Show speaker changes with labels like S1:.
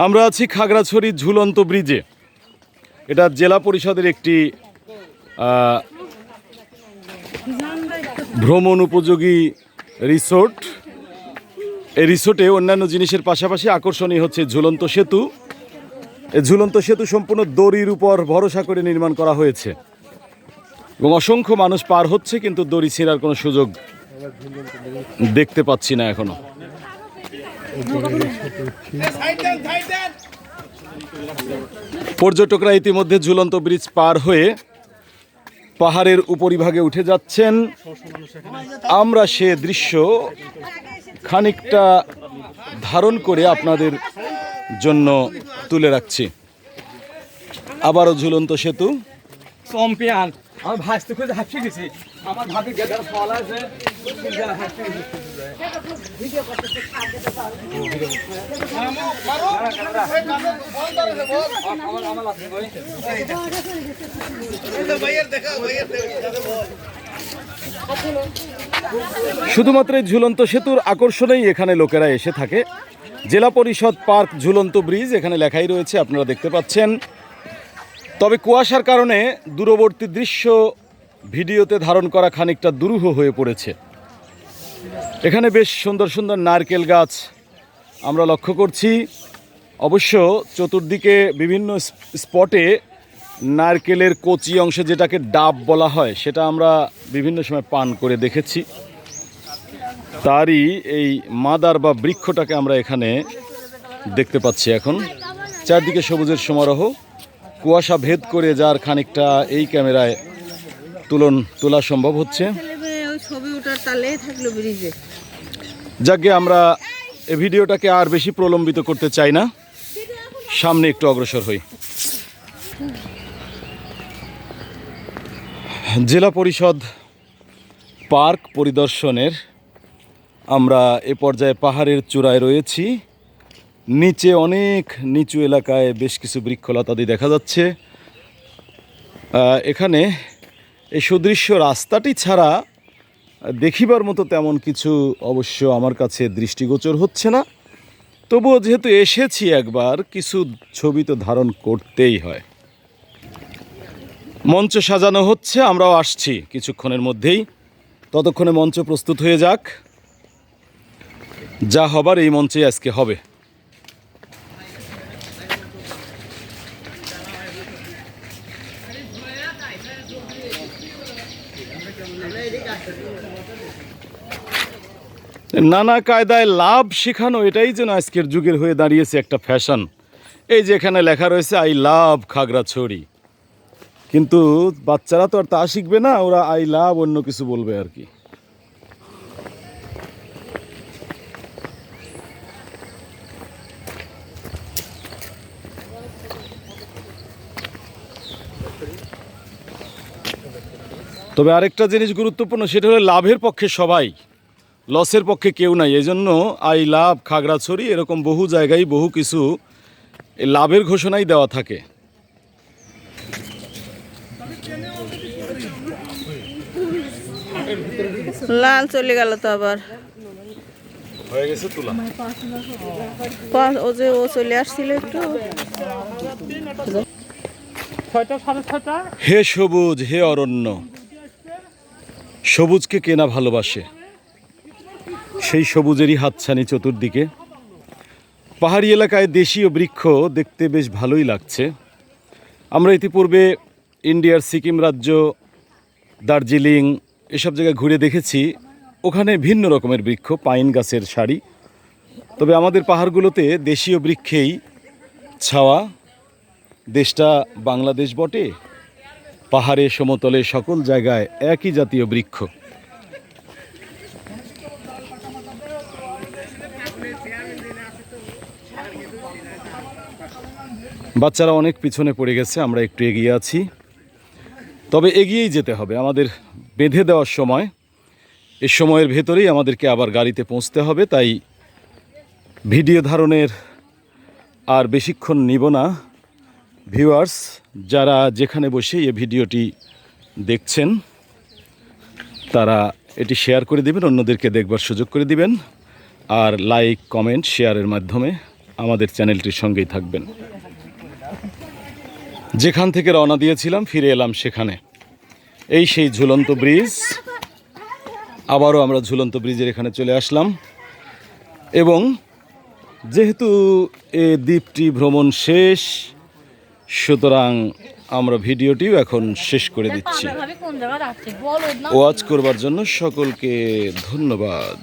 S1: আমরা আছি খাগড়াছড়ি ঝুলন্ত ব্রিজে। এটা জেলা পরিষদের একটি ভ্রমণ উপযোগী রিসোর্ট। এই রিসোর্টে অন্যান্য জিনিসের পাশাপাশি আকর্ষণীয় হচ্ছে ঝুলন্ত সেতু। এই ঝুলন্ত সেতু সম্পূর্ণ দড়ির উপর ভরসা করে নির্মাণ করা হয়েছে এবং অসংখ্য মানুষ পার হচ্ছে, কিন্তু দড়ি ছেঁড়ার কোনো সুযোগ দেখতে পাচ্ছি না এখনো। পর্যটকরা ইতিমধ্যে ঝুলন্ত ব্রিজ পার হয়ে পাহাড়ের উপরিভাগে উঠে যাচ্ছেন। আমরা সে দৃশ্য খানিকটা ধারণ করে আপনাদের জন্য তুলে রাখছি। আবারও ঝুলন্ত সেতু।
S2: চম্পিয়ান আমার ভাসতে খুঁজে হাঁপিয়ে গেছি। আমার ভাবি গেদার ফল আছে।
S1: শুধুমাত্র এই ঝুলন্ত সেতুর আকর্ষণেই এখানে লোকেরা এসে থাকে। জেলা পরিষদ পার্ক ঝুলন্ত ব্রিজ এখানে লেখাই রয়েছে, আপনারা দেখতে পাচ্ছেন। তবে কুয়াশার কারণে দূরবর্তী দৃশ্য ভিডিওতে ধারণ করা খানিকটা দুরূহ হয়ে পড়েছে। এখানে বেশ সুন্দর সুন্দর নারকেল গাছ আমরা লক্ষ্য করছি। অবশ্য চতুর্দিকে বিভিন্ন স্পটে নারকেলের কচি অংশে, যেটাকে ডাব বলা হয়, সেটা আমরা বিভিন্ন সময় পান করে দেখেছি। তারই এই মাদার বা বৃক্ষটাকে আমরা এখানে দেখতে পাচ্ছি। এখন চারদিকে সবুজের সমারোহ, কুয়াশা ভেদ করে যার খানিকটা এই ক্যামেরায় তোলা সম্ভব হচ্ছে। যাকে আমরা এই ভিডিওটাকে আর বেশি প্রলম্বিত করতে চাই না, সামনে একটু অগ্রসর হই। জেলা পরিষদ পার্ক পরিদর্শনের আমরা এ পর্যায়ে পাহাড়ের চূড়ায় রয়েছি। নিচে অনেক নিচু এলাকায় বেশ কিছু বৃক্ষলতাদি দেখা যাচ্ছে। এখানে এই সুদৃশ্য রাস্তাটি ছাড়া দেখিবার মতো তেমন কিছু অবশ্য আমার কাছে দৃষ্টিগোচর হচ্ছে না। তবুও যেহেতু এসেছি একবার, কিছু ছবি তো ধারণ করতেই হয়। মঞ্চ সাজানো হচ্ছে, আমরাও আসছি কিছুক্ষণের মধ্যেই। ততক্ষণে মঞ্চ প্রস্তুত হয়ে যাক। যা হবার এই মঞ্চে আজকে হবে। নানা কায়দায় লাভ শেখানো, এটাই যেন আজকের যুগের হয়ে দাঁড়িয়েছে একটা ফ্যাশন। এই যে এখানে লেখা রয়েছে আই লাভ খাগড়াছড়ি, কিন্তু বাচ্চারা তো আর তা শিখবে না, ওরা আই লাভ অন্য কিছু বলবে আর কি। তবে আরেকটা জিনিস গুরুত্বপূর্ণ, সেটা হলো লাভের পক্ষে সবাই, লসের পক্ষে কেউ নাই। এই জন্য আই লাভ খাগড়াছড়ি এরকম বহু জায়গায় বহু কিছু লাভের ঘোষণাই দেওয়া থাকে।
S3: লাল চলে গেল তো আবার
S1: হয়ে গেছে তোলা।
S3: ও যে ও চলে আসছিল একটু।
S1: হে সবুজ, হে অরণ্য, সবুজকে কেনা ভালোবাসে, সেই সবুজেরই হাতছানি চতুর্দিকে। পাহাড়ি এলাকায় দেশীয় বৃক্ষ দেখতে বেশ ভালোই লাগছে। আমরা ইতিপূর্বে ইন্ডিয়ার সিকিম রাজ্য, দার্জিলিং এসব জায়গায় ঘুরে দেখেছি, ওখানে ভিন্ন রকমের বৃক্ষ, পাইন গাছের সারি। তবে আমাদের পাহাড়গুলোতে দেশীয় বৃক্ষেই ছাওয়া। দেশটা বাংলাদেশ বটে, পাহাড়ে সমতলে সকল জায়গায় একই জাতীয় বৃক্ষ। বাচ্চারা অনেক পিছনে পড়ে গেছে, আমরা একটু এগিয়ে আছি। তবে এগিয়েই যেতে হবে, আমাদের বেঁধে দেওয়ার সময়, এই সময়ের ভেতরেই আমাদেরকে আবার গাড়িতে পৌঁছতে হবে। তাই ভিডিও ধারণের আর বেশিক্ষণ নিব না। ভিউয়ার্স যারা যেখানে বসে এই ভিডিওটি দেখছেন, তারা এটি শেয়ার করে দিবেন, অন্যদেরকে দেখবার সুযোগ করে দিবেন। আর লাইক, কমেন্ট, শেয়ারের মাধ্যমে আমাদের চ্যানেলটির সঙ্গেই থাকবেন। যেখান থেকে রওনা দিয়েছিলাম ফিরে এলাম সেখানে। এই সেই ঝুলন্ত ব্রিজ। আবারও আমরা ঝুলন্ত ব্রিজের এখানে চলে আসলাম এবং যেহেতু এ দ্বীপটি ভ্রমণ শেষ, সুতরাং আমরা ভিডিওটিও এখন শেষ করে দিচ্ছি। ওয়াচ করবার জন্য সকলকে ধন্যবাদ।